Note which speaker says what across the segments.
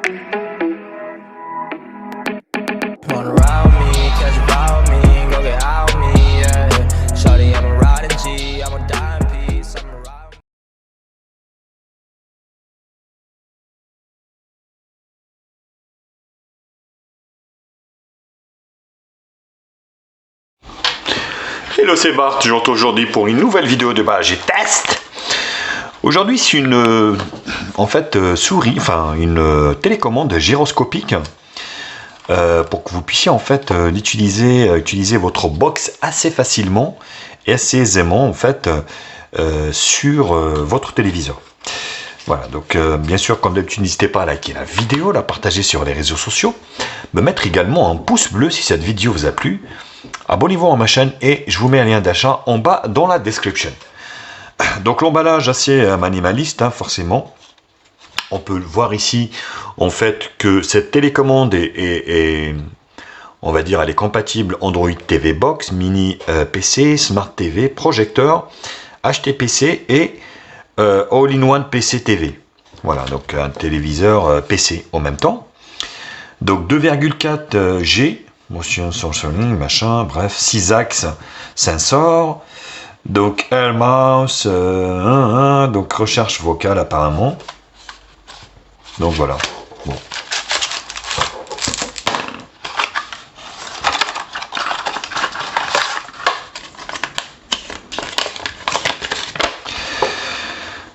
Speaker 1: Wanna ride me, catch a vibe me, go get out me, yeah. Shawty, I'm a riding G, I'm a dime piece, I'm a ride.
Speaker 2: Hello, c'est Bart, je rentre aujourd'hui pour une nouvelle vidéo de Badge et Test. Aujourd'hui, c'est une souris, enfin une télécommande gyroscopique pour que vous puissiez en fait utiliser votre box assez facilement et assez aisément en fait sur votre téléviseur. Voilà, donc bien sûr, comme d'habitude, n'hésitez pas à liker la vidéo, la partager sur les réseaux sociaux, me mettre également un pouce bleu si cette vidéo vous a plu. Abonnez-vous à ma chaîne et je vous mets un lien d'achat en bas dans la description. Donc l'emballage assez minimaliste, hein, forcément. On peut voir ici en fait que cette télécommande on va dire, elle est compatible Android TV Box, Mini PC, Smart TV, projecteur, HTPC et All-in-One PC TV. Voilà, donc un téléviseur PC en même temps. Donc 2,4 G, motion sensoring, machin, bref, 6 axes sensor. Donc Air Mouse, donc recherche vocale apparemment. Donc voilà. Bon.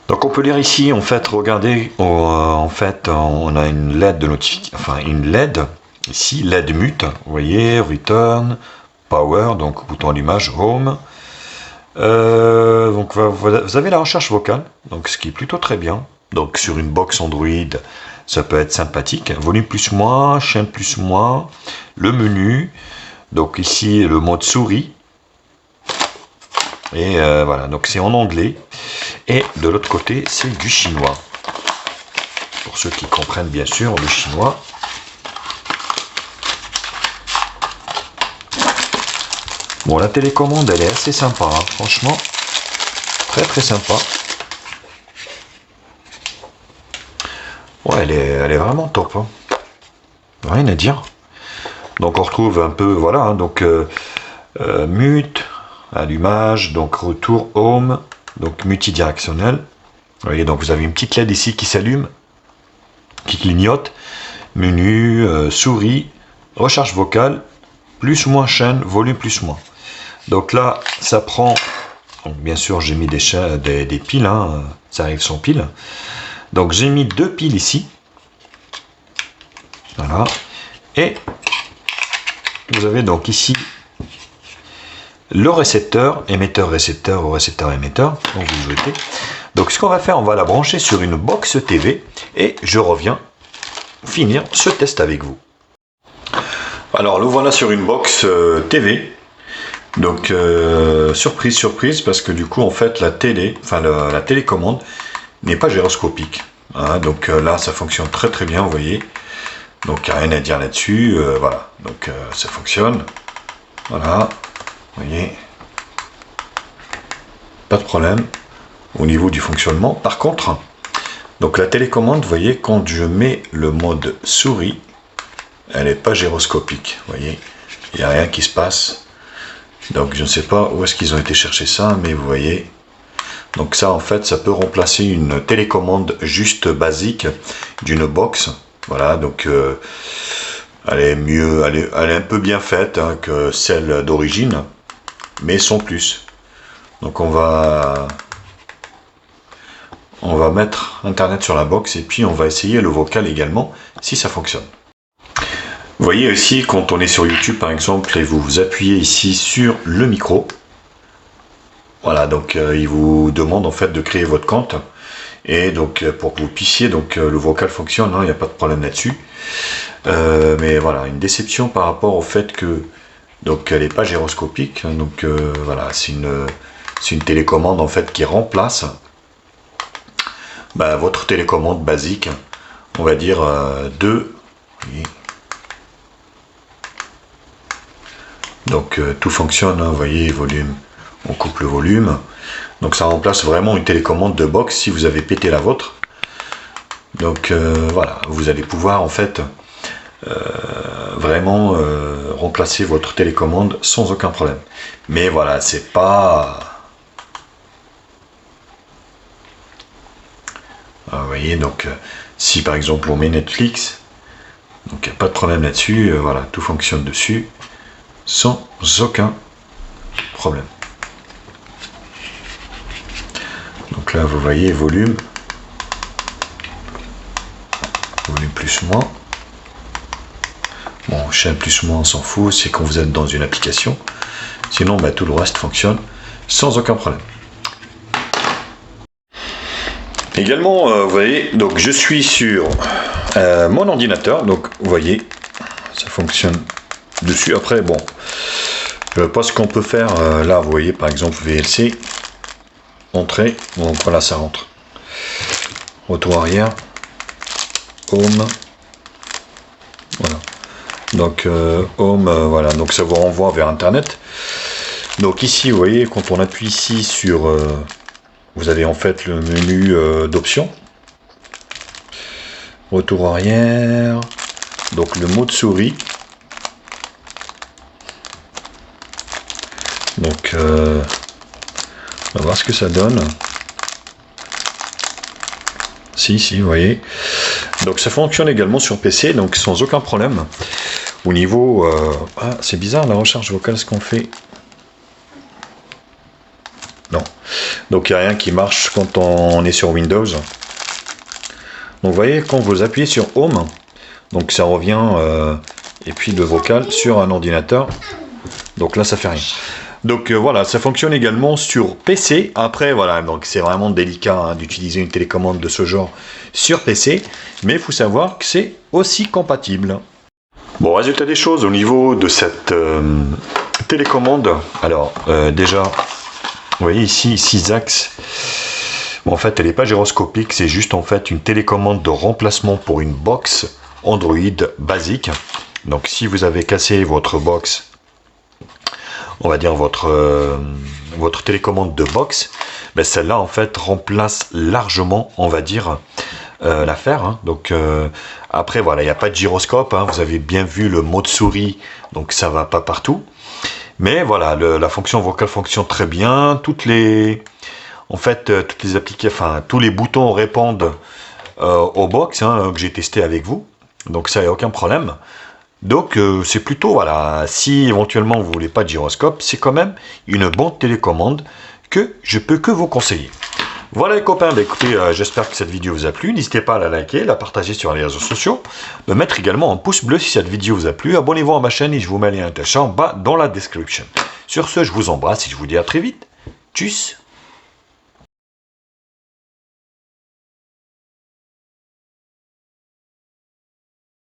Speaker 2: Donc on peut lire ici, en fait, regardez, en fait, on a une LED de notification, enfin une LED, ici, LED mute, vous voyez, return, power, donc bouton allumage, home. Donc vous avez la recherche vocale, donc ce qui est plutôt très bien. Donc sur une box Android, ça peut être sympathique. Volume plus moins, chaîne plus moins, le menu. Donc ici le mode souris. Et voilà, donc c'est en anglais. Et de l'autre côté, c'est du chinois. Pour ceux qui comprennent bien sûr le chinois. Bon, la télécommande, elle est assez sympa, hein, franchement. Très très sympa. Ouais, elle est vraiment top. Hein. Rien à dire. Donc on retrouve un peu, voilà, hein, donc mute, allumage, donc retour home, donc multidirectionnel. Vous voyez, donc vous avez une petite LED ici qui s'allume, qui clignote. Menu, souris, recherche vocale, plus ou moins chaîne, volume plus ou moins. Donc là, ça prend, donc bien sûr j'ai mis des piles, hein, ça arrive sans pile. Donc j'ai mis 2 piles ici, voilà, et vous avez donc ici le récepteur, émetteur-récepteur ou récepteur-émetteur, donc vous souhaitez. Donc ce qu'on va faire, on va la brancher sur une box TV, et je reviens finir ce test avec vous. Alors le voilà sur une box TV. Donc surprise, surprise, parce que du coup en fait la télécommande n'est pas gyroscopique. Hein, donc là ça fonctionne très très bien, vous voyez. Donc il n'y a rien à dire là-dessus. Voilà, donc ça fonctionne. Voilà, vous voyez. Pas de problème au niveau du fonctionnement. Par contre, donc la télécommande, vous voyez, quand je mets le mode souris, elle n'est pas gyroscopique. Vous voyez, il n'y a rien qui se passe. Donc je ne sais pas où est-ce qu'ils ont été chercher ça, mais vous voyez. Donc ça en fait ça peut remplacer une télécommande juste basique d'une box. Voilà, donc elle est mieux, elle est un peu bien faite, hein, que celle d'origine, mais sans plus. Donc on va mettre internet sur la box et puis on va essayer le vocal également si ça fonctionne. Vous voyez aussi, quand on est sur YouTube par exemple et vous appuyez ici sur le micro, voilà, donc il vous demande en fait de créer votre compte, et donc pour que vous puissiez, donc le vocal fonctionne, hein, il n'y a pas de problème là-dessus. Mais voilà, une déception par rapport au fait que donc elle n'est pas gyroscopique, hein, donc voilà, c'est une télécommande en fait qui remplace votre télécommande basique, on va dire de. Donc tout fonctionne, hein, vous voyez, volume, on coupe le volume. Donc ça remplace vraiment une télécommande de box si vous avez pété la vôtre. Donc voilà, vous allez pouvoir en fait vraiment remplacer votre télécommande sans aucun problème. Mais voilà, c'est pas... vous voyez, donc si par exemple on met Netflix, donc il n'y a pas de problème là-dessus, voilà, tout fonctionne dessus sans aucun problème. Donc là vous voyez volume plus moins. Bon, chaîne plus moins on s'en fout, c'est quand vous êtes dans une application. Sinon bah, tout le reste fonctionne sans aucun problème. Également, vous voyez, donc je suis sur mon ordinateur, donc vous voyez, ça fonctionne dessus. Après, bon, je ne sais pas ce qu'on peut faire. Là, vous voyez, par exemple, VLC, entrée, donc voilà, ça rentre. Retour arrière, home, voilà. Donc, home, voilà, donc ça vous renvoie vers Internet. Donc ici, vous voyez, quand on appuie ici sur... vous avez en fait le menu d'options. Retour arrière. Donc le mode souris. Donc on va voir ce que ça donne. Si, vous voyez. Donc ça fonctionne également sur PC, donc sans aucun problème. Au niveau... ah, c'est bizarre la recharge vocale, ce qu'on fait. Non. Donc il n'y a rien qui marche quand on est sur Windows. Donc vous voyez, quand vous appuyez sur Home, donc ça revient, et puis le vocal sur un ordinateur. Donc là ça fait rien. Donc voilà, ça fonctionne également sur PC. Après voilà, donc c'est vraiment délicat hein, d'utiliser une télécommande de ce genre sur PC. Mais il faut savoir que c'est aussi compatible. Bon, résultat des choses au niveau de cette télécommande. Alors déjà... vous voyez ici, 6 axes. Bon, en fait, elle n'est pas gyroscopique, c'est juste en fait une télécommande de remplacement pour une box Android basique. Donc, si vous avez cassé votre box, on va dire votre télécommande de box, ben celle-là en fait remplace largement, on va dire, l'affaire. Hein. Donc, après, voilà, il n'y a pas de gyroscope. Hein. Vous avez bien vu le mode souris, donc ça va pas partout. Mais voilà, la fonction vocale fonctionne très bien. Toutes les applications, enfin tous les boutons répondent aux box hein, que j'ai testé avec vous. Donc ça, il n'y a aucun problème. Donc c'est plutôt, voilà, si éventuellement vous ne voulez pas de gyroscope, c'est quand même une bonne télécommande que je peux que vous conseiller. Voilà les copains, bah, écoutez, j'espère que cette vidéo vous a plu. N'hésitez pas à la liker, la partager sur les réseaux sociaux, me mettre également un pouce bleu si cette vidéo vous a plu. Abonnez-vous à ma chaîne et je vous mets le lien attaché en bas dans la description. Sur ce, je vous embrasse et je vous dis à très vite. Tchuss!